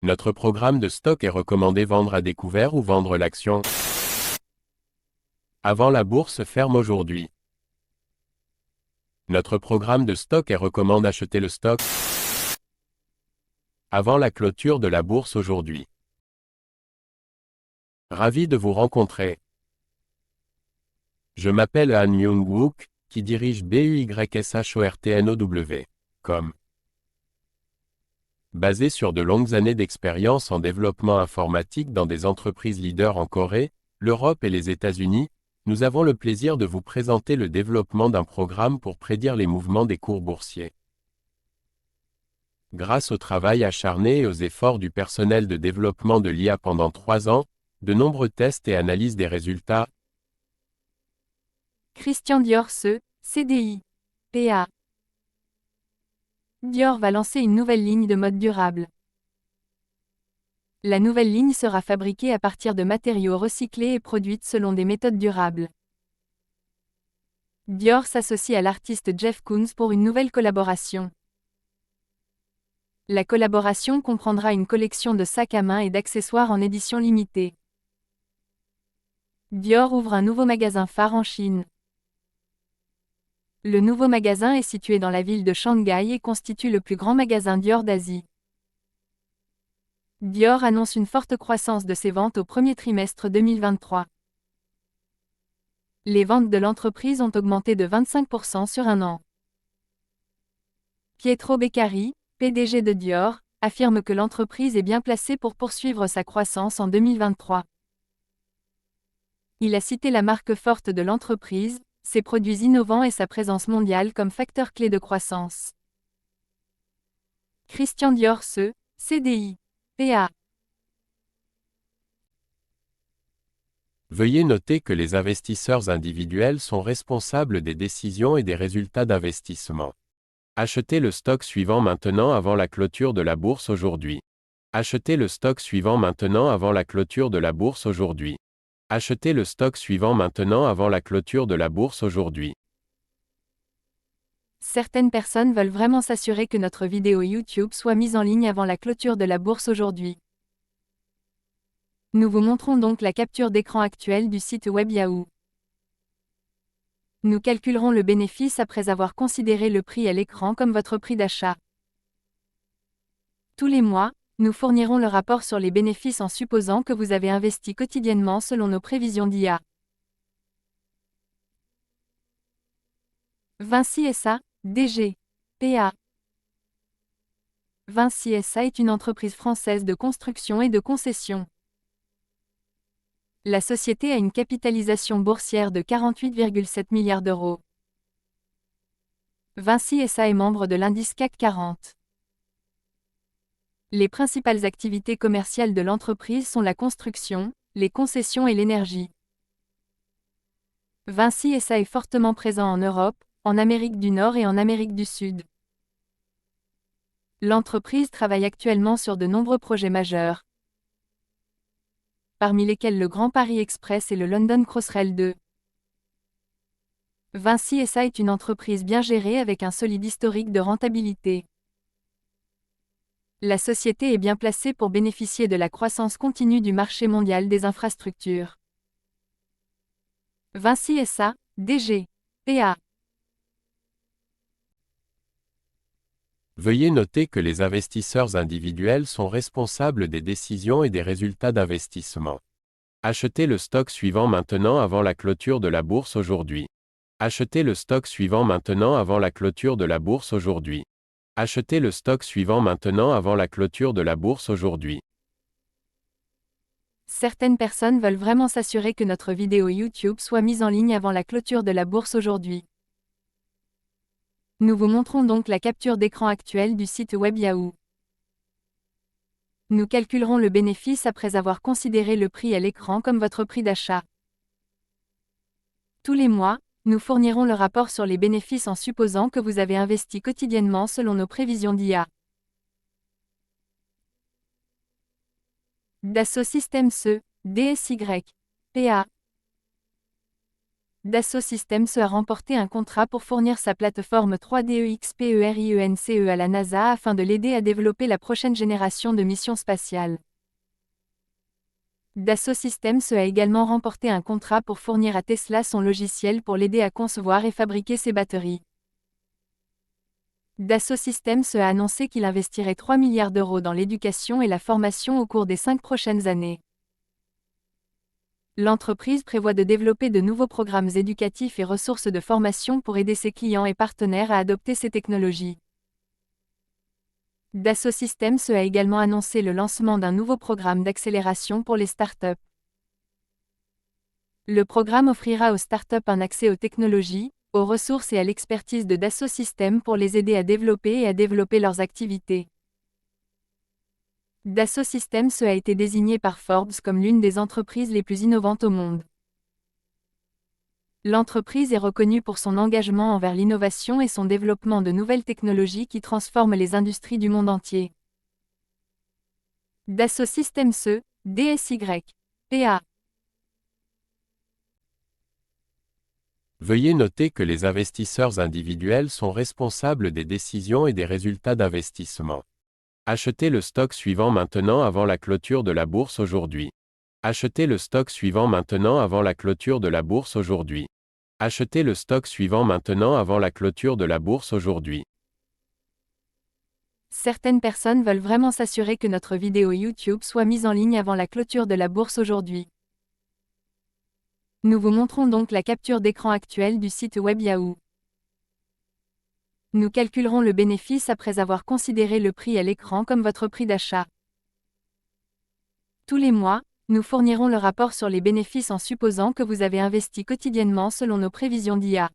Notre programme de stock est recommandé vendre à découvert ou vendre l'action avant la bourse ferme aujourd'hui. Notre programme de stock est recommande acheter le stock avant la clôture de la bourse aujourd'hui. Ravi de vous rencontrer. Je m'appelle Han Myung-wook, qui dirige BUYSHORTNOW.com. Basé sur de longues années d'expérience en développement informatique dans des entreprises leaders en Corée, l'Europe et les États-Unis, nous avons le plaisir de vous présenter le développement d'un programme pour prédire les mouvements des cours boursiers. Grâce au travail acharné et aux efforts du personnel de développement de l'IA pendant 3 ans, de nombreux tests et analyses des résultats. Christian Dior CDI. PA. Dior va lancer une nouvelle ligne de mode durable. La nouvelle ligne sera fabriquée à partir de matériaux recyclés et produite selon des méthodes durables. Dior s'associe à l'artiste Jeff Koons pour une nouvelle collaboration. La collaboration comprendra une collection de sacs à main et d'accessoires en édition limitée. Dior ouvre un nouveau magasin phare en Chine. Le nouveau magasin est situé dans la ville de Shanghai et constitue le plus grand magasin Dior d'Asie. Dior annonce une forte croissance de ses ventes au premier trimestre 2023. Les ventes de l'entreprise ont augmenté de 25% sur un an. Pietro Beccari, PDG de Dior, affirme que l'entreprise est bien placée pour poursuivre sa croissance en 2023. Il a cité la marque forte de l'entreprise, ses produits innovants et sa présence mondiale comme facteur clé de croissance. Christian Dior CDI. PA. Veuillez noter que les investisseurs individuels sont responsables des décisions et des résultats d'investissement. Achetez le stock suivant maintenant avant la clôture de la bourse aujourd'hui. Achetez le stock suivant maintenant avant la clôture de la bourse aujourd'hui. Achetez le stock suivant maintenant avant la clôture de la bourse aujourd'hui. Certaines personnes veulent vraiment s'assurer que notre vidéo YouTube soit mise en ligne avant la clôture de la bourse aujourd'hui. Nous vous montrons donc la capture d'écran actuelle du site web Yahoo. Nous calculerons le bénéfice après avoir considéré le prix à l'écran comme votre prix d'achat. Tous les mois, nous fournirons le rapport sur les bénéfices en supposant que vous avez investi quotidiennement selon nos prévisions d'IA. Vinci SA, DG. PA. Vinci SA est une entreprise française de construction et de concession. La société a une capitalisation boursière de 48,7 milliards d'euros. Vinci SA est membre de l'indice CAC 40. Les principales activités commerciales de l'entreprise sont la construction, les concessions et l'énergie. Vinci SA est fortement présent en Europe, en Amérique du Nord et en Amérique du Sud. L'entreprise travaille actuellement sur de nombreux projets majeurs, parmi lesquels le Grand Paris Express et le London Crossrail 2. Vinci SA est une entreprise bien gérée avec un solide historique de rentabilité. La société est bien placée pour bénéficier de la croissance continue du marché mondial des infrastructures. Vinci SA, DG. PA. Veuillez noter que les investisseurs individuels sont responsables des décisions et des résultats d'investissement. Achetez le stock suivant maintenant avant la clôture de la bourse aujourd'hui. Achetez le stock suivant maintenant avant la clôture de la bourse aujourd'hui. Achetez le stock suivant maintenant avant la clôture de la bourse aujourd'hui. Certaines personnes veulent vraiment s'assurer que notre vidéo YouTube soit mise en ligne avant la clôture de la bourse aujourd'hui. Nous vous montrons donc la capture d'écran actuelle du site web Yahoo. Nous calculerons le bénéfice après avoir considéré le prix à l'écran comme votre prix d'achat. Tous les mois, nous fournirons le rapport sur les bénéfices en supposant que vous avez investi quotidiennement selon nos prévisions d'IA. Dassault Systèmes DSY. PA. Dassault Systèmes a remporté un contrat pour fournir sa plateforme 3D EXPERIENCE à la NASA afin de l'aider à développer la prochaine génération de missions spatiales. Dassault Systèmes a également remporté un contrat pour fournir à Tesla son logiciel pour l'aider à concevoir et fabriquer ses batteries. Dassault Systèmes a annoncé qu'il investirait 3 milliards d'euros dans l'éducation et la formation au cours des 5 prochaines années. L'entreprise prévoit de développer de nouveaux programmes éducatifs et ressources de formation pour aider ses clients et partenaires à adopter ces technologies. Dassault Systèmes a également annoncé le lancement d'un nouveau programme d'accélération pour les startups. Le programme offrira aux startups un accès aux technologies, aux ressources et à l'expertise de Dassault Systèmes pour les aider à développer et à développer leurs activités. Dassault Systèmes a été désigné par Forbes comme l'une des entreprises les plus innovantes au monde. L'entreprise est reconnue pour son engagement envers l'innovation et son développement de nouvelles technologies qui transforment les industries du monde entier. Dassault Systèmes, DSY, PA. Veuillez noter que les investisseurs individuels sont responsables des décisions et des résultats d'investissement. Achetez le stock suivant maintenant avant la clôture de la bourse aujourd'hui. Achetez le stock suivant maintenant avant la clôture de la bourse aujourd'hui. Achetez le stock suivant maintenant avant la clôture de la bourse aujourd'hui. Certaines personnes veulent vraiment s'assurer que notre vidéo YouTube soit mise en ligne avant la clôture de la bourse aujourd'hui. Nous vous montrons donc la capture d'écran actuelle du site web Yahoo. Nous calculerons le bénéfice après avoir considéré le prix à l'écran comme votre prix d'achat. Tous les mois, nous fournirons le rapport sur les bénéfices en supposant que vous avez investi quotidiennement selon nos prévisions d'IA.